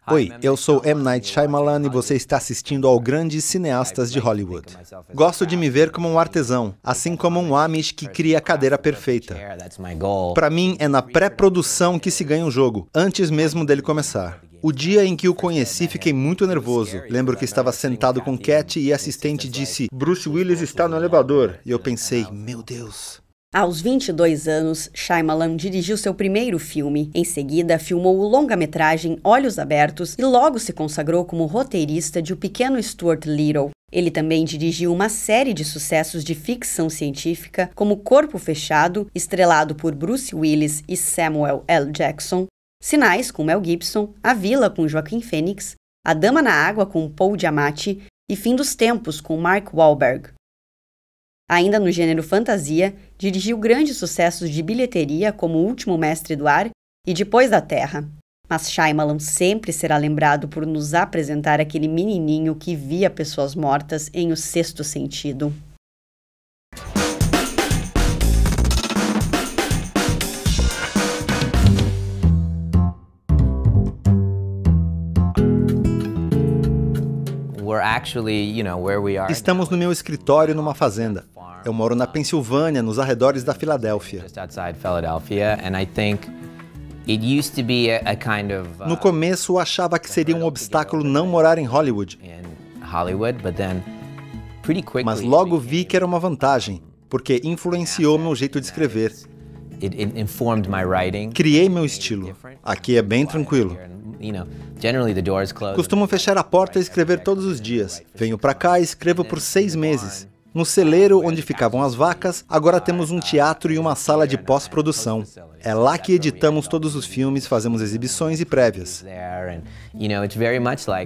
Oi, eu sou M. Night Shyamalan e você está assistindo ao Grandes Cineastas de Hollywood. Gosto de me ver como um artesão, assim como um Amish que cria a cadeira perfeita. Para mim, é na pré-produção que se ganha um jogo, antes mesmo dele começar. O dia em que o conheci, fiquei muito nervoso. Lembro que estava sentado com Cat e a assistente disse, Bruce Willis está no elevador. E eu pensei, meu Deus. Aos 22 anos, Shyamalan dirigiu seu primeiro filme. Em seguida, filmou o longa-metragem Olhos Abertos e logo se consagrou como roteirista de O Pequeno Stuart Little. Ele também dirigiu uma série de sucessos de ficção científica, como Corpo Fechado, estrelado por Bruce Willis e Samuel L. Jackson, Sinais, com Mel Gibson, A Vila, com Joaquin Phoenix, A Dama na Água, com Paul Giamatti e Fim dos Tempos, com Mark Wahlberg. Ainda no gênero fantasia, dirigiu grandes sucessos de bilheteria como O Último Mestre do Ar e Depois da Terra. Mas Shyamalan sempre será lembrado por nos apresentar aquele menininho que via pessoas mortas em O Sexto Sentido. Estamos no meu escritório numa fazenda. Eu moro na Pensilvânia, nos arredores da Filadélfia. No começo, achava que seria um obstáculo não morar em Hollywood. Mas logo vi que era uma vantagem, porque influenciou meu jeito de escrever. Criei meu estilo. Aqui é bem tranquilo. Costumo fechar a porta e escrever todos os dias. Venho pra cá e escrevo por 6 meses. No celeiro onde ficavam as vacas, agora temos um teatro e uma sala de pós-produção. É lá que editamos todos os filmes, fazemos exibições e prévias.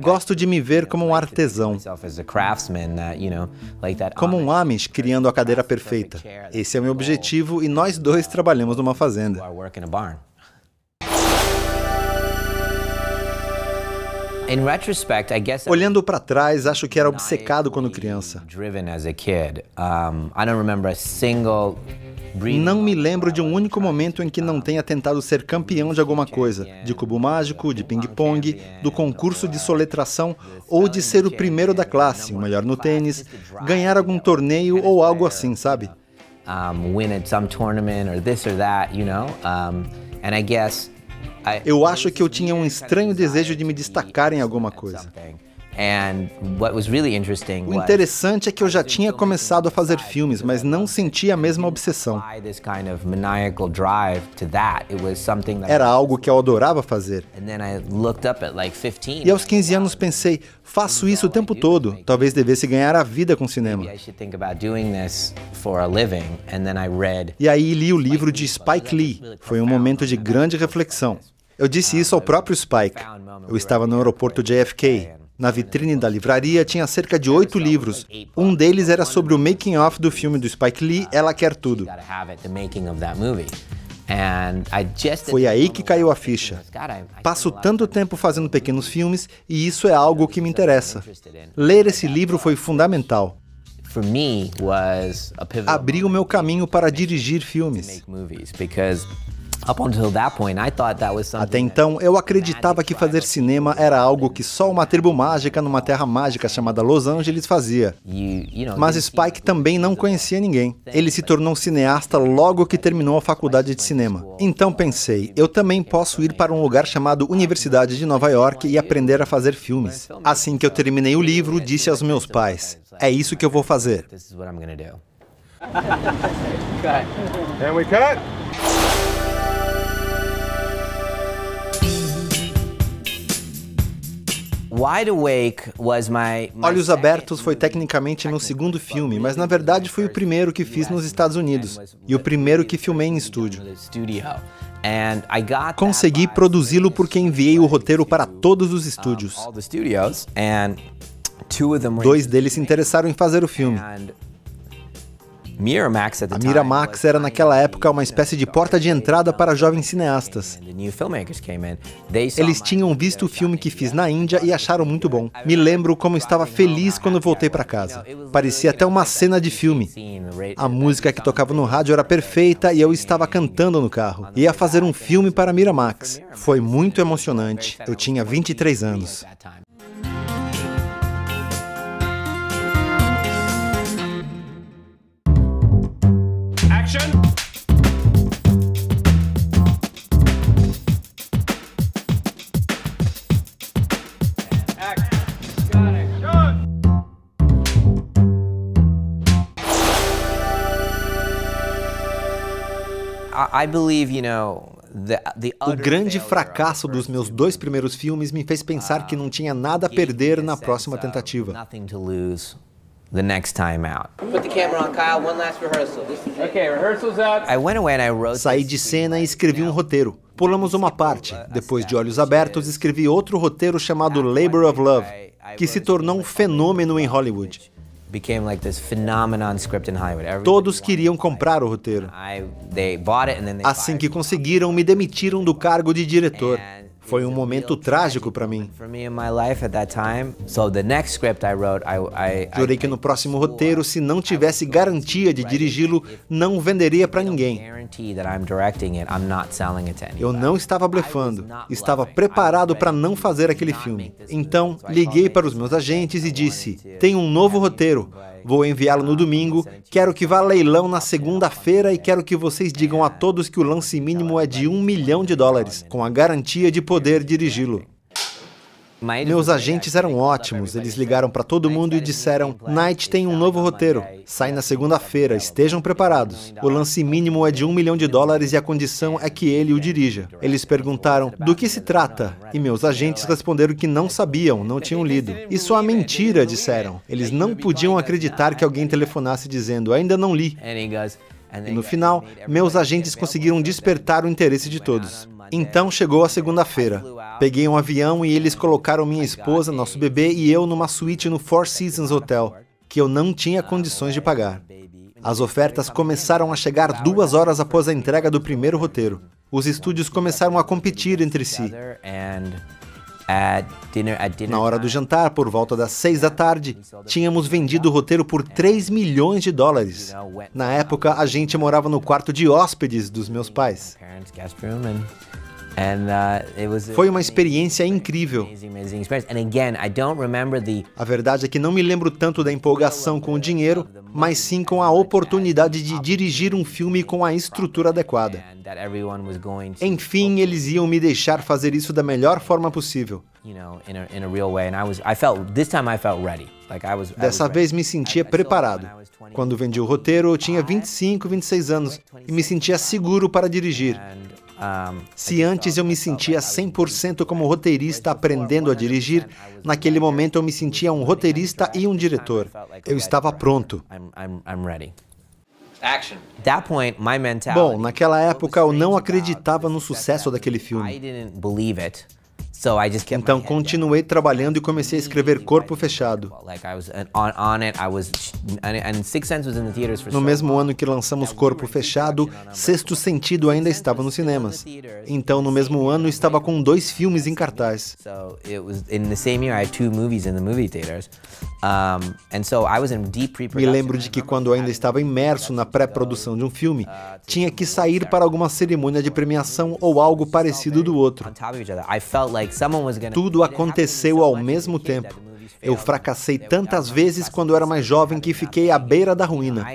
Gosto de me ver como um artesão. Como um Amish criando a cadeira perfeita. Esse é o meu objetivo e nós dois trabalhamos numa fazenda. Olhando para trás, acho que era obcecado quando criança. Não me lembro de um único momento em que não tenha tentado ser campeão de alguma coisa, de cubo mágico, de ping-pong, do concurso de soletração ou de ser o primeiro da classe, o melhor no tênis, ganhar algum torneio ou algo assim, sabe? Eu acho que eu tinha um estranho desejo de me destacar em alguma coisa. O interessante é que eu já tinha começado a fazer filmes, mas não sentia a mesma obsessão. Era algo que eu adorava fazer. E aos 15 anos pensei, faço isso o tempo todo, talvez devesse ganhar a vida com cinema. E aí li o livro de Spike Lee. Foi um momento de grande reflexão. Eu disse isso ao próprio Spike. Eu estava no aeroporto JFK. Na vitrine da livraria tinha cerca de 8 livros. Um deles era sobre o making-of do filme do Spike Lee, Ela Quer Tudo. Foi aí que caiu a ficha. Passo tanto tempo fazendo pequenos filmes e isso é algo que me interessa. Ler esse livro foi fundamental. Abriu o meu caminho para dirigir filmes. Até então, eu acreditava que fazer cinema era algo que só uma tribo mágica numa terra mágica chamada Los Angeles fazia. Mas Spike também não conhecia ninguém. Ele se tornou cineasta logo que terminou a faculdade de cinema. Então pensei, eu também posso ir para um lugar chamado Universidade de Nova York e aprender a fazer filmes. Assim que eu terminei o livro, disse aos meus pais, é isso que eu vou fazer. And we cut. Olhos Abertos foi tecnicamente meu segundo filme, mas na verdade foi o primeiro que fiz nos Estados Unidos e o primeiro que filmei em estúdio. Consegui produzi-lo porque enviei o roteiro para todos os estúdios. 2 deles se interessaram em fazer o filme. A Miramax era naquela época uma espécie de porta de entrada para jovens cineastas. Eles tinham visto o filme que fiz na Índia e acharam muito bom. Me lembro como estava feliz quando voltei para casa. Parecia até uma cena de filme. A música que tocava no rádio era perfeita e eu estava cantando no carro. Ia fazer um filme para a Miramax. Foi muito emocionante. Eu tinha 23 anos. O grande fracasso dos meus 2 primeiros filmes me fez pensar que não tinha nada a perder na próxima tentativa. Saí de cena e escrevi um roteiro. Pulamos uma parte. Depois de Olhos Abertos, escrevi outro roteiro chamado Labor of Love, que se tornou um fenômeno em Hollywood. Todos queriam comprar o roteiro. Assim que conseguiram, me demitiram do cargo de diretor. Foi um momento trágico para mim. Jurei que no próximo roteiro, se não tivesse garantia de dirigi-lo, não venderia para ninguém. Eu não estava blefando, estava preparado para não fazer aquele filme. Então, liguei para os meus agentes e disse: tenho um novo roteiro, vou enviá-lo no domingo, quero que vá a leilão na segunda-feira e quero que vocês digam a todos que o lance mínimo é de $1 milhão, com a garantia de poder dirigi-lo. Meus agentes eram ótimos, eles ligaram para todo mundo e disseram: Night tem um novo roteiro, sai na segunda-feira, estejam preparados. O lance mínimo é de $1 milhão e a condição é que ele o dirija. Eles perguntaram: do que se trata? E meus agentes responderam que não sabiam, não tinham lido. Isso é mentira, disseram. Eles não podiam acreditar que alguém telefonasse dizendo: ainda não li. E no final, meus agentes conseguiram despertar o interesse de todos. Então chegou a segunda-feira. Peguei um avião e eles colocaram minha esposa, nosso bebê e eu numa suíte no Four Seasons Hotel, que eu não tinha condições de pagar. As ofertas começaram a chegar 2 horas após a entrega do primeiro roteiro. Os estúdios começaram a competir entre si. Na hora do jantar, por volta das 6 da tarde, tínhamos vendido o roteiro por $3 milhões. Na época, a gente morava no quarto de hóspedes dos meus pais. Foi uma experiência incrível. A verdade é que não me lembro tanto da empolgação com o dinheiro, mas sim com a oportunidade de dirigir um filme com a estrutura adequada. Enfim, eles iam me deixar fazer isso da melhor forma possível. Dessa vez me sentia preparado. Quando vendi o roteiro, eu tinha 25, 26 anos e me sentia seguro para dirigir. Se antes eu me sentia 100% como roteirista aprendendo a dirigir, naquele momento eu me sentia um roteirista e um diretor. Eu estava pronto. Bom, naquela época eu não acreditava no sucesso daquele filme. Então continuei trabalhando e comecei a escrever Corpo Fechado. No mesmo ano que lançamos Corpo Fechado, Sexto Sentido ainda estava nos cinemas. Então no mesmo ano estava com 2 filmes em cartaz. Me lembro de que quando eu ainda estava imerso na pré-produção de um filme, tinha que sair para alguma cerimônia de premiação ou algo parecido do outro. Tudo aconteceu ao mesmo tempo. Eu fracassei tantas vezes quando eu era mais jovem que fiquei à beira da ruína.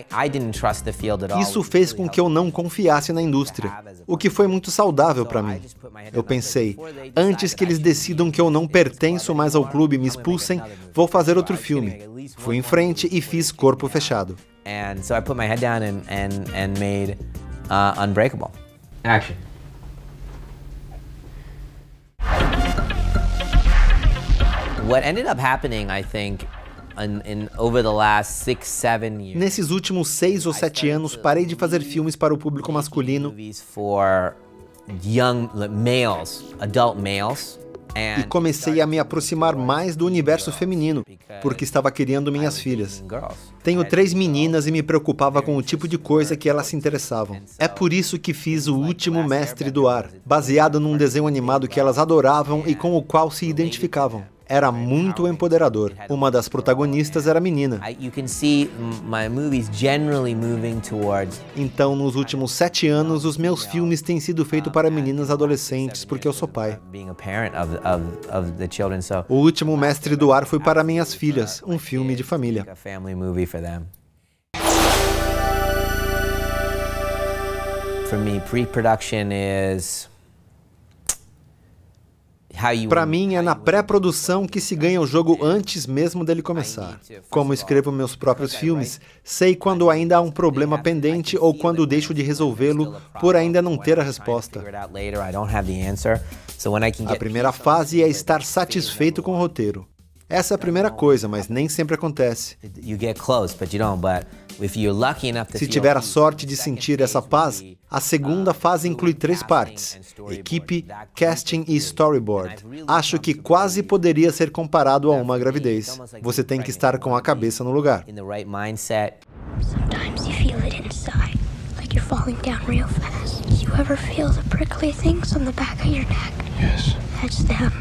Isso fez com que eu não confiasse na indústria, o que foi muito saudável para mim. Eu pensei, antes que eles decidam que eu não pertenço mais ao clube e me expulsem, vou fazer outro filme. Fui em frente e fiz Corpo Fechado. So I put my head down and made Unbreakable. Action. What ended up happening, I think, over the last 6, 7 years. Nesses últimos 6 ou 7 anos, parei de fazer filmes para o público masculino. For young males, adult males. E comecei a me aproximar mais do universo feminino, porque estava criando minhas filhas. Tenho 3 meninas e me preocupava com o tipo de coisa que elas se interessavam. É por isso que fiz O Último Mestre do Ar, baseado num desenho animado que elas adoravam e com o qual se identificavam. Era muito empoderador. Uma das protagonistas era menina. Então, nos últimos 7 anos, os meus filmes têm sido feitos para meninas adolescentes, porque eu sou pai. O Último Mestre do Ar foi para minhas filhas, um filme de família. For me, pre-production is... Para mim, é na pré-produção que se ganha o jogo antes mesmo dele começar. Como escrevo meus próprios filmes, sei quando ainda há um problema pendente ou quando deixo de resolvê-lo por ainda não ter a resposta. A primeira fase é estar satisfeito com o roteiro. Essa é a primeira coisa, mas nem sempre acontece. Se tiver a sorte de sentir essa paz, a segunda fase inclui 3 partes: equipe, casting e storyboard. Acho que quase poderia ser comparado a uma gravidez. Você tem que estar com a cabeça no lugar. Sometimes you feel it inside, like you're falling down real fast. You ever feel the prickly things on the back of your neck? Yes. That's them.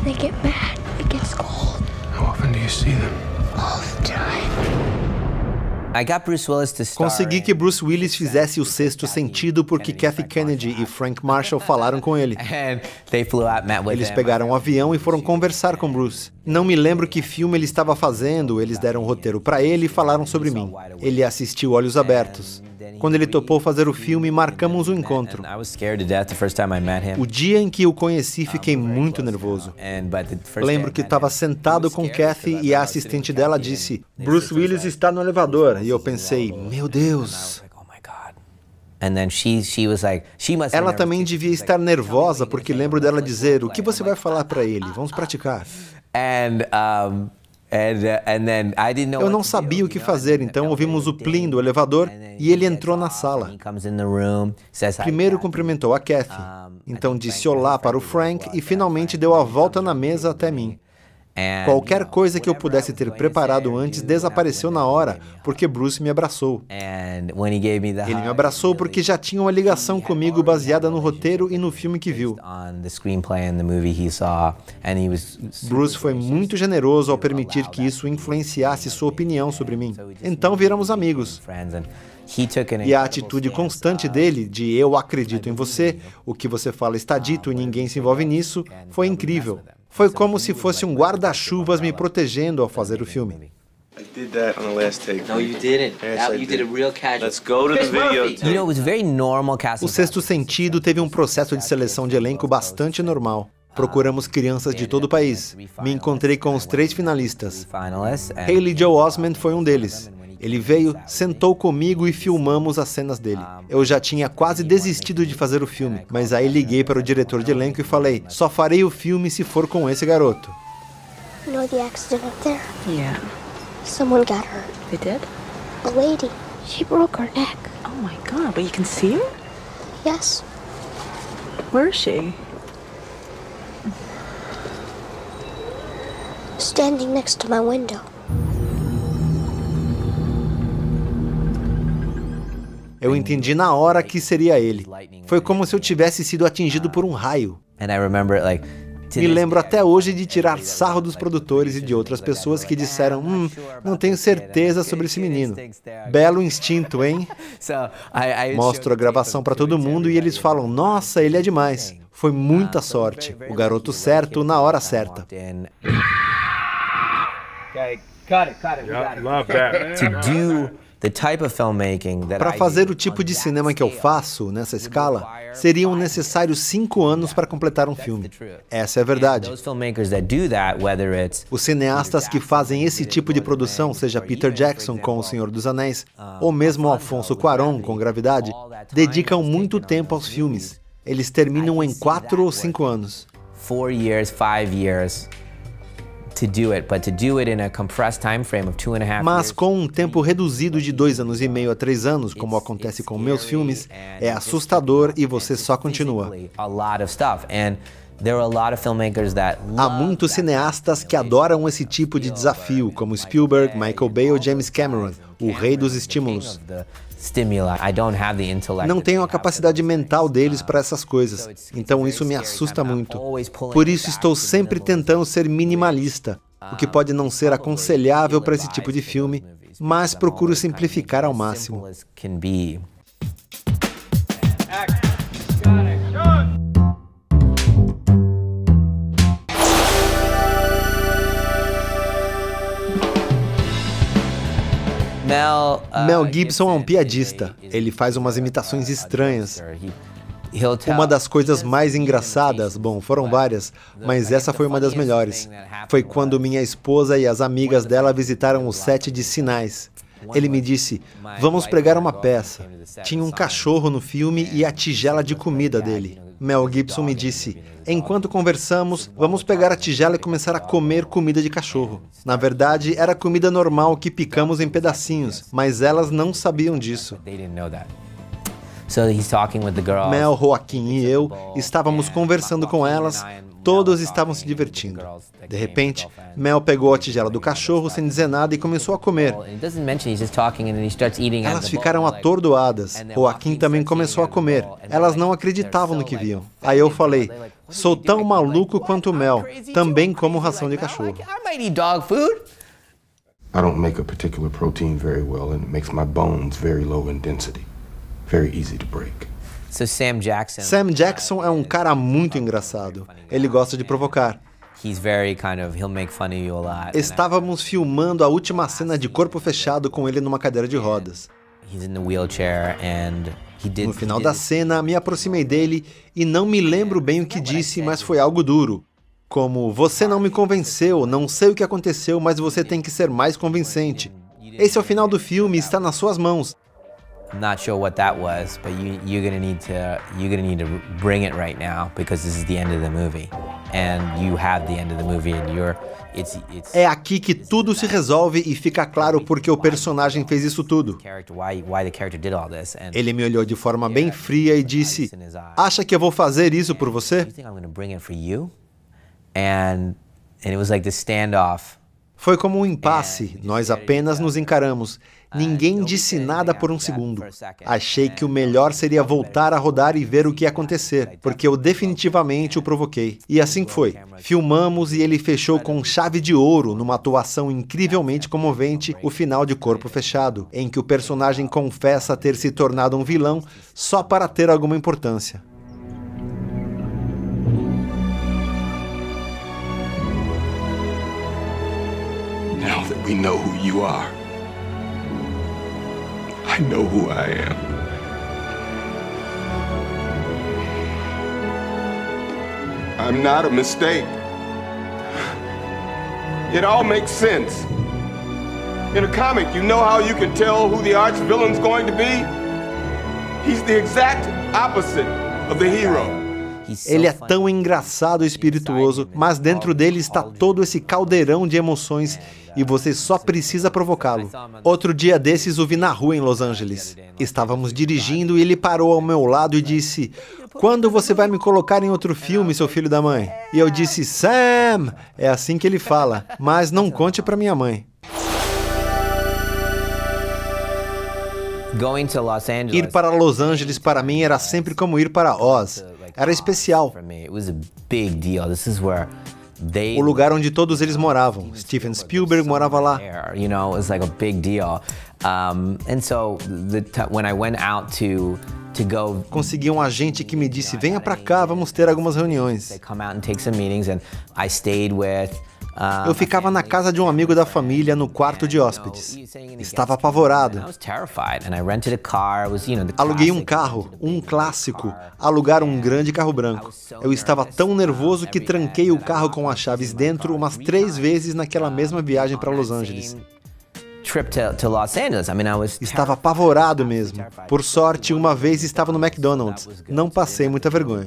They get mad. It gets cold. How often do you see them? All the time. Consegui que Bruce Willis fizesse O Sexto Sentido porque Kathy Kennedy e Frank Marshall falaram com ele. Eles pegaram um avião e foram conversar com Bruce. Não me lembro que filme ele estava fazendo, eles deram um roteiro para ele e falaram sobre mim. Ele assistiu Olhos Abertos. Quando ele topou fazer o filme, marcamos um encontro. O dia em que o conheci, fiquei muito nervoso. Lembro que estava sentado com Kathy e a assistente dela disse: Bruce Willis está no elevador. E eu pensei, meu Deus. Ela também devia estar nervosa porque lembro dela dizer: o que você vai falar para ele? Vamos praticar. Eu não sabia o que fazer, então ouvimos o plim do elevador e ele entrou na sala. Primeiro cumprimentou a Kathy, então disse olá para o Frank e finalmente deu a volta na mesa até mim. Qualquer coisa que eu pudesse ter preparado antes desapareceu na hora, porque Bruce me abraçou. Ele me abraçou porque já tinha uma ligação comigo baseada no roteiro e no filme que viu. Bruce foi muito generoso ao permitir que isso influenciasse sua opinião sobre mim. Então viramos amigos. E a atitude constante dele, de eu acredito em você, o que você fala está dito e ninguém se envolve nisso, foi incrível. Foi como se fosse um guarda-chuvas me protegendo ao fazer o filme. I did that on the last take. No, you didn't. Yes, I You did. did it real casual. Let's go to the videotape. You know, it was very normal casting. O Sexto Sentido teve um processo de seleção de elenco bastante normal. Procuramos crianças de todo o país. Me encontrei com os 3 finalistas. Haley Joel Osment foi um deles. Ele veio, sentou comigo e filmamos as cenas dele. Eu já tinha quase desistido de fazer o filme, mas aí liguei para o diretor de elenco e falei: só farei o filme se for com esse garoto. You know the accident up there? Yeah. Someone got hurt. They did? A lady. She broke her neck. Oh my God, but you can see her? Yes. Where is she? Standing next to my window. Eu entendi na hora que seria ele. Foi como se eu tivesse sido atingido por um raio. Me lembro até hoje de tirar sarro dos produtores e de outras pessoas que disseram: não tenho certeza sobre esse menino. Belo instinto, hein? Mostro a gravação para todo mundo e eles falam: nossa, ele é demais. Foi muita sorte. O garoto certo na hora certa. Para fazer o tipo de cinema que eu faço, nessa escala, seriam necessários 5 anos para completar um filme. Essa é a verdade. Os cineastas que fazem esse tipo de produção, seja Peter Jackson com O Senhor dos Anéis, ou mesmo Alfonso Cuarón com Gravidade, dedicam muito tempo aos filmes. Eles terminam em 4 ou 5 anos. Mas com um tempo reduzido de 2 anos e meio a 3 anos, como acontece com meus filmes, é assustador e você só continua. Há muitos cineastas que adoram esse tipo de desafio, como Spielberg, Michael Bay ou James Cameron, o rei dos estímulos. Não tenho a capacidade mental deles para essas coisas, então isso me assusta muito. Por isso estou sempre tentando ser minimalista, o que pode não ser aconselhável para esse tipo de filme, mas procuro simplificar ao máximo. Mel Gibson é um piadista. Ele faz umas imitações estranhas. Uma das coisas mais engraçadas, bom, foram várias, mas essa foi uma das melhores. Foi quando minha esposa e as amigas dela visitaram o set de Sinais. Ele me disse, vamos pregar uma peça. Tinha um cachorro no filme e a tigela de comida dele. Mel Gibson me disse, enquanto conversamos, vamos pegar a tigela e começar a comer comida de cachorro. Na verdade, era comida normal que picamos em pedacinhos, mas elas não sabiam disso. Mel, Joaquim e eu estávamos conversando com elas, todos estavam se divertindo. De repente, Mel pegou a tigela do cachorro sem dizer nada e começou a comer. Elas ficaram atordoadas. Joaquim também começou a comer. Elas não acreditavam no que viam. Aí eu falei, sou tão maluco quanto Mel, também como ração de cachorro. I don't make a particular protein very well, and it makes my bones very low in density. Very easy to break. Sam Jackson é um cara muito engraçado. Ele gosta de provocar. Estávamos filmando a última cena de Corpo Fechado com ele numa cadeira de rodas. No final da cena, me aproximei dele e não me lembro bem o que disse, mas foi algo duro. Como, você não me convenceu, não sei o que aconteceu, mas você tem que ser mais convincente. Esse é o final do filme, está nas suas mãos. I'm not sure what that was, but you're gonna need to bring it right now because this is the end of the movie, and you have the end of the movie, and É aqui que tudo se resolve e fica claro porque o personagem fez isso tudo. Ele me olhou de forma bem fria e disse, acha que eu vou fazer isso por você? Foi como um impasse, nós apenas nos encaramos. Ninguém disse nada por um segundo. Achei que o melhor seria voltar a rodar e ver o que ia acontecer, porque eu definitivamente o provoquei. E assim foi. Filmamos e ele fechou com chave de ouro, numa atuação incrivelmente comovente, o final de Corpo Fechado, em que o personagem confessa ter se tornado um vilão só para ter alguma importância. Now that we know who you are, I know who I am. I'm not a mistake. It all makes sense. In a comic, you know how you can tell who the arch villain's going to be? He's the exact opposite of the hero. Ele é tão engraçado e espirituoso, mas dentro dele está todo esse caldeirão de emoções e você só precisa provocá-lo. Outro dia desses o vi na rua em Los Angeles. Estávamos dirigindo e ele parou ao meu lado e disse, quando você vai me colocar em outro filme, seu filho da mãe? E eu disse, Sam! É assim que ele fala, mas não conte pra minha mãe. Ir para Los Angeles para mim era sempre como ir para Oz. Era especial. O lugar onde todos eles moravam. Steven Spielberg morava lá. Consegui um agente que me disse, venha pra cá, vamos ter algumas reuniões. Eu ficava na casa de um amigo da família, no quarto de hóspedes. Estava apavorado. Aluguei um carro, um clássico, alugar um grande carro branco. Eu estava tão nervoso que tranquei o carro com as chaves dentro umas 3 vezes naquela mesma viagem para Los Angeles. Estava apavorado mesmo. Por sorte, uma vez estava no McDonald's. Não passei muita vergonha.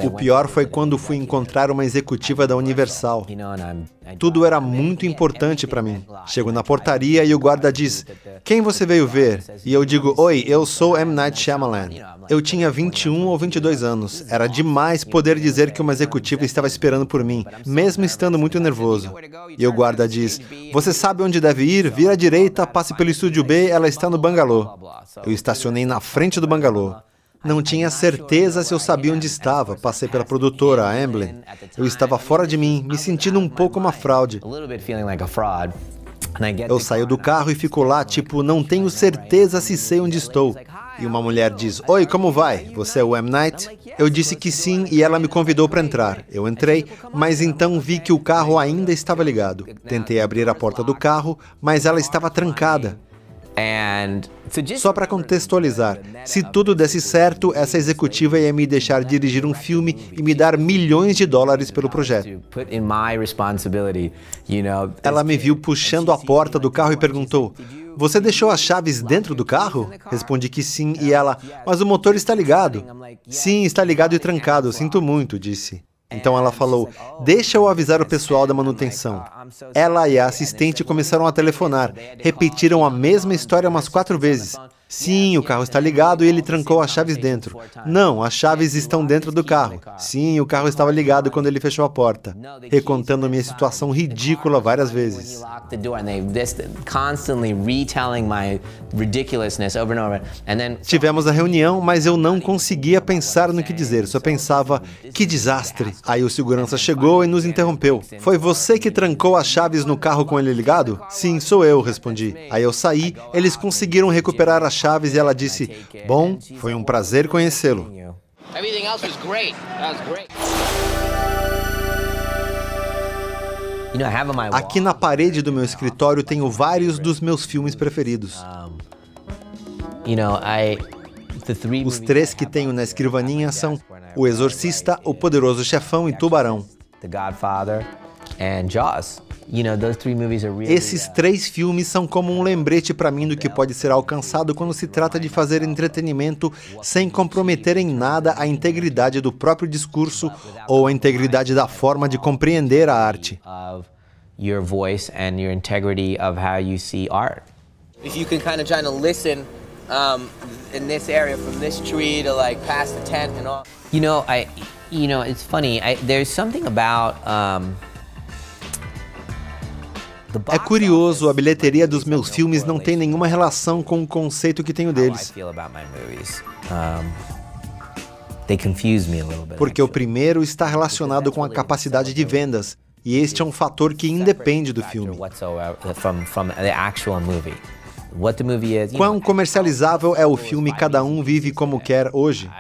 O pior foi quando fui encontrar uma executiva da Universal. Tudo era muito importante para mim. Chego na portaria e o guarda diz: "Quem você veio ver?" E eu digo: "Oi, eu sou M. Night Shyamalan." Eu tinha 21 ou 22 anos. Era demais poder dizer que uma executiva estava esperando por mim, mesmo estando muito nervoso. E o guarda diz: "Você sabe onde deve ir? Vira à direita, passe pelo estúdio B, ela está no bangalô." Eu estacionei na frente do bangalô. Não tinha certeza se eu sabia onde estava. Passei pela produtora, a Amblin. Eu estava fora de mim, me sentindo um pouco uma fraude. Eu saio do carro e fico lá, tipo, não tenho certeza se sei onde estou. E uma mulher diz: "Oi, como vai? Você é o M. Night?" Eu disse que sim e ela me convidou para entrar. Eu entrei, mas então vi que o carro ainda estava ligado. Tentei abrir a porta do carro, mas ela estava trancada. Só para contextualizar, se tudo desse certo, essa executiva ia me deixar dirigir um filme e me dar milhões de dólares pelo projeto. Ela me viu puxando a porta do carro e perguntou: "Você deixou as chaves dentro do carro?" Respondi que sim e ela: "Mas o motor está ligado." "Sim, está ligado e trancado, sinto muito", disse. Então ela falou: "Deixa eu avisar o pessoal da manutenção." Ela e a assistente começaram a telefonar. Repetiram a mesma história umas 4 vezes. "Sim, o carro está ligado e ele trancou as chaves dentro." "Não, as chaves estão dentro do carro." "Sim, o carro estava ligado quando ele fechou a porta." Recontando minha situação ridícula várias vezes. Tivemos a reunião, mas eu não conseguia pensar no que dizer. Só pensava: que desastre. Aí o segurança chegou e nos interrompeu. "Foi você que trancou as chaves no carro com ele ligado?" "Sim, sou eu", respondi. Aí eu saí, eles conseguiram recuperar as chaves e ela disse: "Bom, foi um prazer conhecê-lo." Aqui na parede do meu escritório tenho vários dos meus filmes preferidos. Os 3 que tenho na escrivaninha são O Exorcista, O Poderoso Chefão e Tubarão. Esses 3 filmes são como um lembrete para mim do que pode ser alcançado quando se trata de fazer entretenimento sem comprometer em nada a integridade do próprio discurso ou a integridade da forma de compreender a arte. Your voice and your integrity of how you see art. If you can kind of try to listen in this area from this tree to like past the tent and all. It's funny. There's something about É curioso, a bilheteria dos meus filmes não tem nenhuma relação com o conceito que tenho deles. Porque o primeiro está relacionado com a capacidade de vendas, e este é um fator que independe do filme. Quão comercializável é o filme Cada Um Vive Como Quer hoje?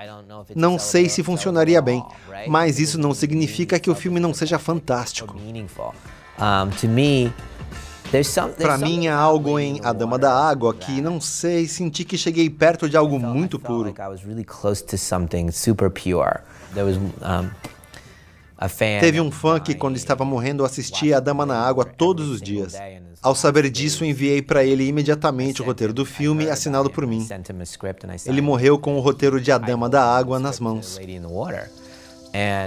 Não sei se funcionaria bem, mas isso não significa que o filme não seja fantástico. Para mim, há algo em A Dama da Água que, não sei, senti que cheguei perto de algo muito puro. Teve um fã que, quando estava morrendo, assistia A Dama na Água todos os dias. Ao saber disso, enviei para ele imediatamente o roteiro do filme, assinado por mim. Ele morreu com o roteiro de A Dama da Água nas mãos.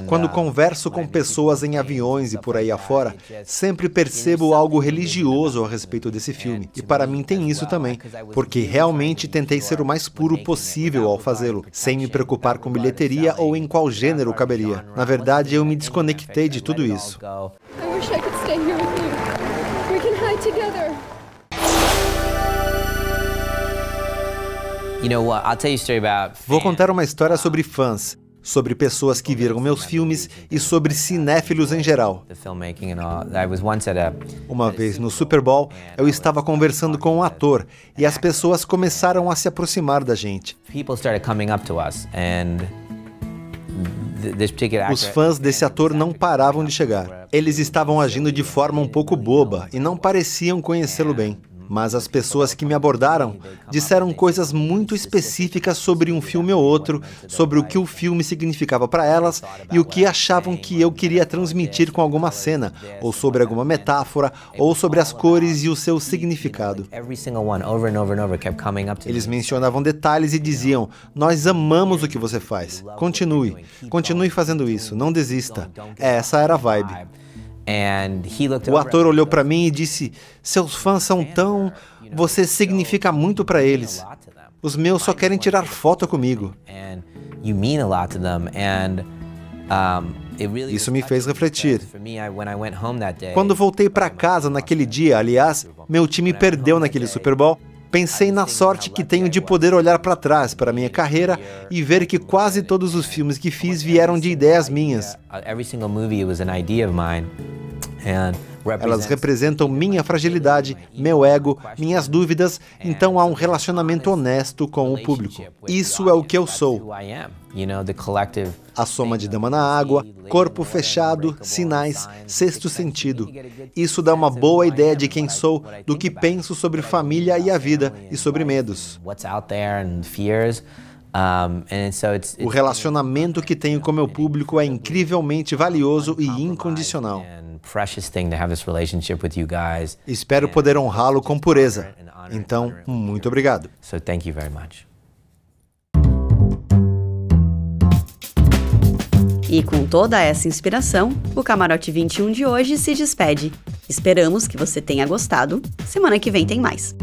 Quando converso com pessoas em aviões e por aí afora, sempre percebo algo religioso a respeito desse filme. E para mim tem isso também, porque realmente tentei ser o mais puro possível ao fazê-lo, sem me preocupar com bilheteria ou em qual gênero caberia. Na verdade, eu me desconectei de tudo isso. Vou contar uma história sobre fãs, sobre pessoas que viram meus filmes e sobre cinéfilos em geral. Uma vez no Super Bowl, eu estava conversando com um ator e as pessoas começaram a se aproximar da gente. Os fãs desse ator não paravam de chegar. Eles estavam agindo de forma um pouco boba e não pareciam conhecê-lo bem. Mas as pessoas que me abordaram disseram coisas muito específicas sobre um filme ou outro, sobre o que o filme significava para elas e o que achavam que eu queria transmitir com alguma cena, ou sobre alguma metáfora, ou sobre as cores e o seu significado. Eles mencionavam detalhes e diziam: nós amamos o que você faz. Continue fazendo isso, não desista. Essa era a vibe. O ator olhou para mim e disse: seus fãs são tão... Você significa muito para eles. Os meus só querem tirar foto comigo. Isso me fez refletir. Quando voltei para casa naquele dia, aliás, meu time perdeu naquele Super Bowl, pensei na sorte que tenho de poder olhar para trás para minha carreira e ver que quase todos os filmes que fiz vieram de ideias minhas. Elas representam minha fragilidade, meu ego, minhas dúvidas, então há um relacionamento honesto com o público. Isso é o que eu sou. A soma de Dama na Água, Corpo Fechado, Sinais, Sexto Sentido. Isso dá uma boa ideia de quem sou, do que penso sobre família e a vida, e sobre medos. O relacionamento que tenho com meu público é incrivelmente valioso e incondicional. Espero poder honrá-lo com pureza. Então, muito obrigado. E com toda essa inspiração, o Camarote 21 de hoje se despede. Esperamos que você tenha gostado. Semana que vem tem mais.